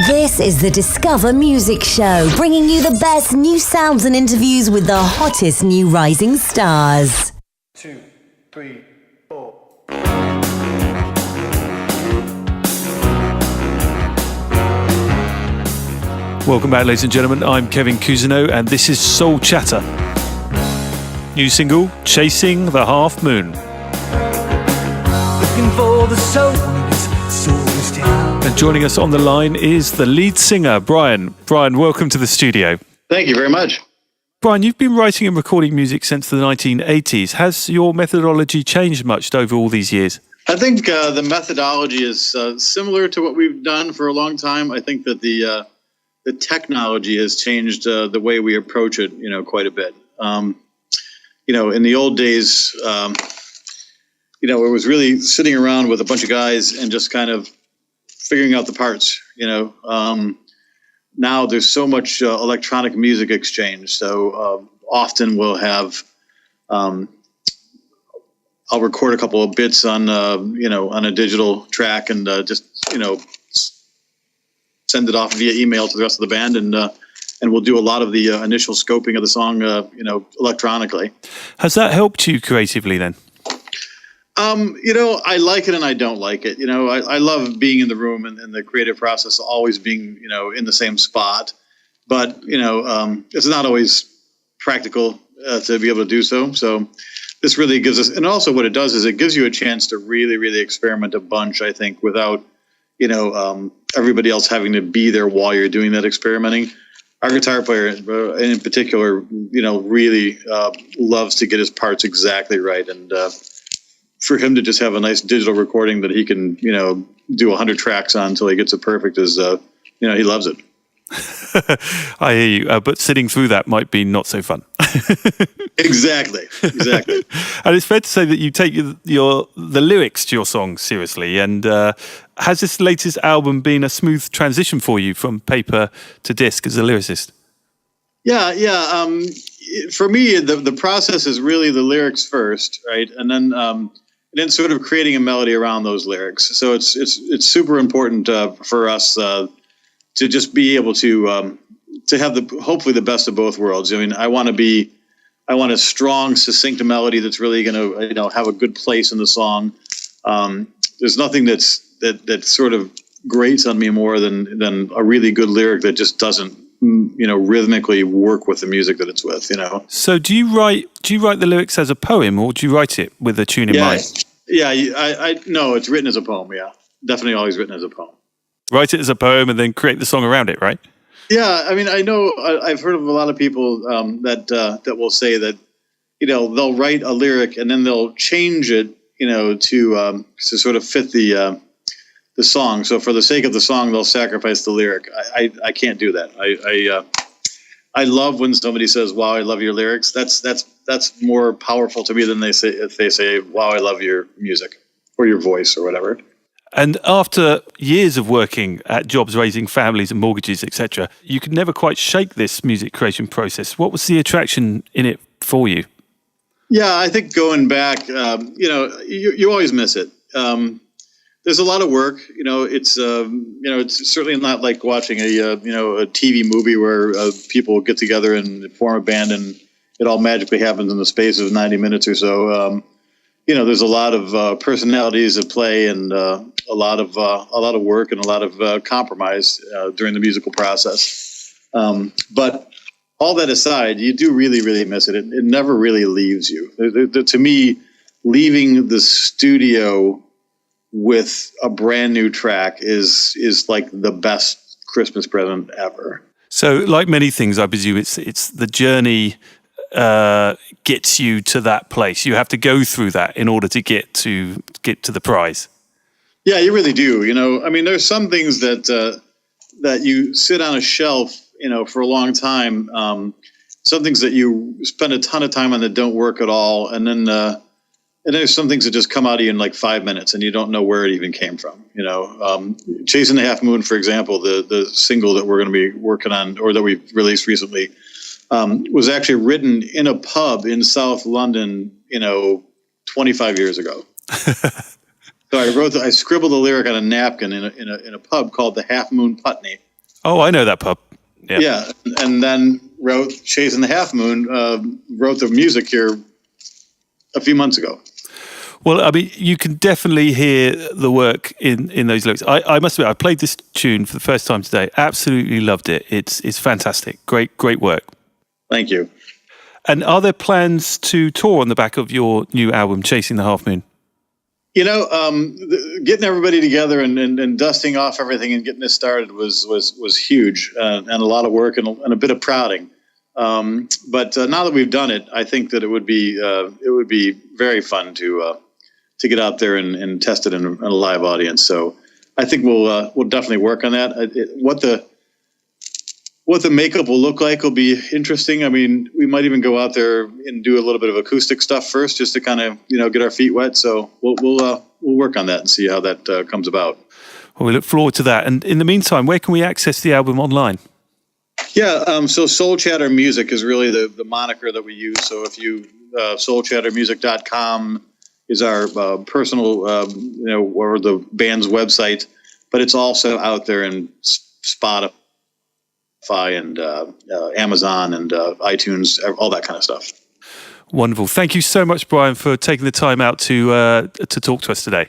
This is the Discover Music Show, bringing you the best new sounds and interviews with the hottest new rising stars. 2, 3, 4. Welcome back, ladies and gentlemen. I'm Kevin Cousineau, and this is Soul Chatter. New single, Chasing the Half Moon. Looking for the soul is down. And joining us on the line is the lead singer, Brian. Brian, welcome to the studio. Thank you very much. Brian, you've been writing and recording music since the 1980s. Has your methodology changed much over all these years? I think the methodology is similar to what we've done for a long time. I think that the technology has changed the way we approach it, quite a bit. In the old days, it was really sitting around with a bunch of guys and just kind of figuring out the parts, Now there's so much electronic music exchange. So often we'll have, I'll record a couple of bits on a digital track and send it off via email to the rest of the band, and we'll do a lot of the initial scoping of the song, electronically. Has that helped you creatively then? I like it and I don't like it. I love being in the room and the creative process, always being, in the same spot. But, it's not always practical to be able to do so. So this really gives us, and also what it does is it gives you a chance to really, really experiment a bunch, I think, without, everybody else having to be there while you're doing that experimenting. Our guitar player in particular, really loves to get his parts exactly right. And for him to just have a nice digital recording that he can, do 100 tracks on until he gets it perfect is, he loves it. I hear you, but sitting through that might be not so fun. Exactly. And it's fair to say that you take the lyrics to your songs seriously. And has this latest album been a smooth transition for you from paper to disc as a lyricist? Yeah. For me, the process is really the lyrics first, right, and then sort of creating a melody around those lyrics. So it's super important for us to just be able to have hopefully the best of both worlds. I mean, I want a strong, succinct melody that's really going to have a good place in the song. There's nothing that sort of grates on me more than a really good lyric that just doesn't rhythmically work with the music that it's with. So do you write the lyrics as a poem, or do you write it with a tune in mind? Yeah, I no, it's written as a poem. Yeah, definitely always written as a poem. Write it as a poem and then create the song around it, right? Yeah, I mean, I know I've heard of a lot of people that will say that they'll write a lyric and then they'll change it to sort of fit the song. So for the sake of the song, they'll sacrifice the lyric. I can't do that. I love when somebody says, "Wow, I love your lyrics." That's more powerful to me than if they say, "Wow, I love your music," or your voice or whatever. And after years of working at jobs raising families and mortgages, etc., you could never quite shake this music creation process. What was the attraction in it for you? Yeah, I think going back, you always miss it. There's a lot of work. It's certainly not like watching a TV movie where people get together and form a band and it all magically happens in the space of 90 minutes or so. There's a lot of personalities at play and a lot of work and a lot of compromise during the musical process. But all that aside, you do really, really miss it. It never really leaves you. To me, leaving the studio with a brand new track is like the best Christmas present ever. So, like many things, I presume it's the journey gets you to that place. You have to go through that in order to get to the prize. Yeah, you really do. I mean, there's some things that you sit on a shelf, for a long time. Some things that you spend a ton of time on that don't work at all, and then there's some things that just come out of you in like 5 minutes, and you don't know where it even came from. Chasing the Half Moon, for example, the single that we're going to be working on, or that we released recently, was actually written in a pub in South London, 25 years ago. So I scribbled a lyric on a napkin in a pub called the Half Moon Putney. Oh, I know that pub. Yeah. Yeah, and then wrote Chasing the Half Moon, wrote the music here a few months ago. Well, I mean, you can definitely hear the work in those lyrics. I must admit, I played this tune for the first time today. Absolutely loved it. It's fantastic. Great work. Thank you. And are there plans to tour on the back of your new album, Chasing the Half Moon? You know, getting everybody together and dusting off everything and getting this started was huge and a lot of work and a bit of prodding. But now that we've done it, I think that it would be very fun to get out there and test it in a live audience. So I think we'll definitely work on that. What the makeup will look like will be interesting. I mean, we might even go out there and do a little bit of acoustic stuff first, just to kind of get our feet wet. So we'll work on that and see how that comes about. Well, we look forward to that. And in the meantime, where can we access the album online? Yeah, so Soul Chatter Music is really the moniker that we use. So if you soulchattermusic.com is our personal, or the band's website, but it's also out there in Spotify and Amazon and iTunes, all that kind of stuff. Wonderful. Thank you so much, Brian, for taking the time out to talk to us today.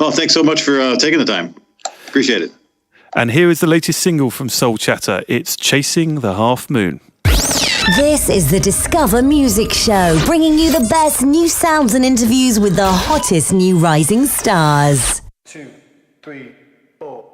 Well, thanks so much for taking the time. Appreciate it. And here is the latest single from Soul Chatter. It's Chasing the Half Moon. This is the Discover Music Show, bringing you the best new sounds and interviews with the hottest new rising stars. 2, 3, 4.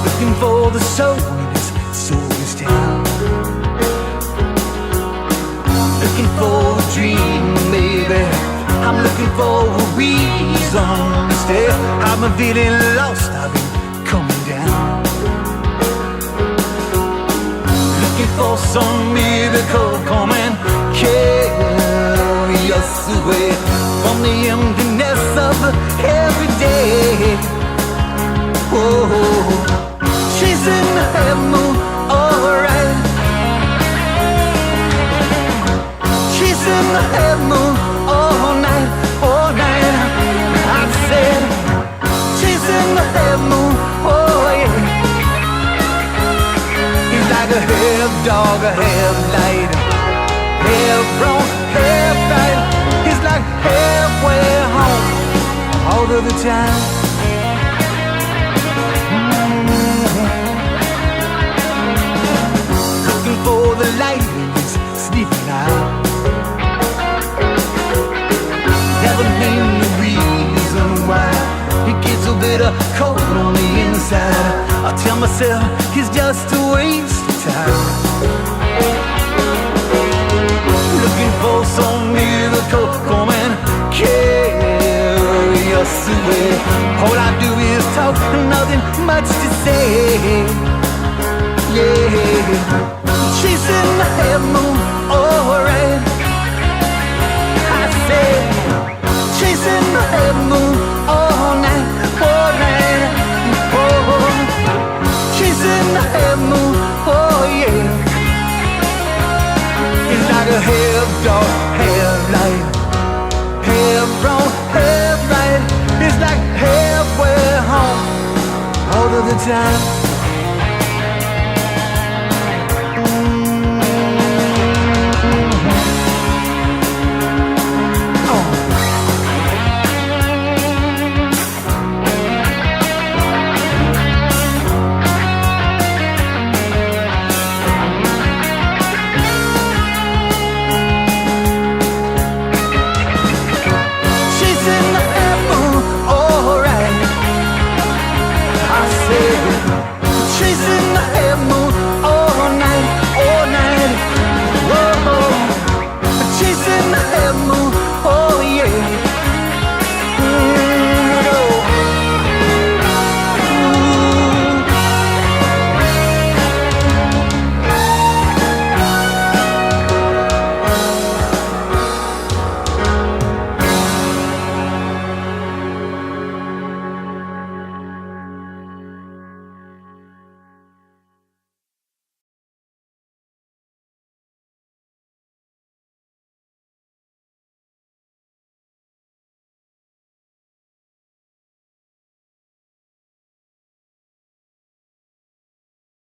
Looking for the soul in this soulless town. Looking for a dream, baby. I'm looking for a reason to stay. I've been feeling lost, I've been coming down. Looking for some miracle, come and carry us away from the emptiness of every day. Oh, chasing the half moon, alright. Chasing the half moon all night, all night. I said, chasing the half moon, oh yeah. He's like a half dog, a half light, half wrong, half right. He's like halfway home all of the time. Looking for the light when he's sleeping out. Never named the reason why he gets a bit of cold on the inside. I tell myself he's just a waste of time. Looking for some miracle, come and carry us away. All I do is talk, nothing much to say. Yeah, chasing the half moon, alright. I said, chasing the half moon all night, all night. Oh, chasing the half moon, oh yeah. It's like a half dark, half light, half wrong, half right. It's like halfway home all of the time.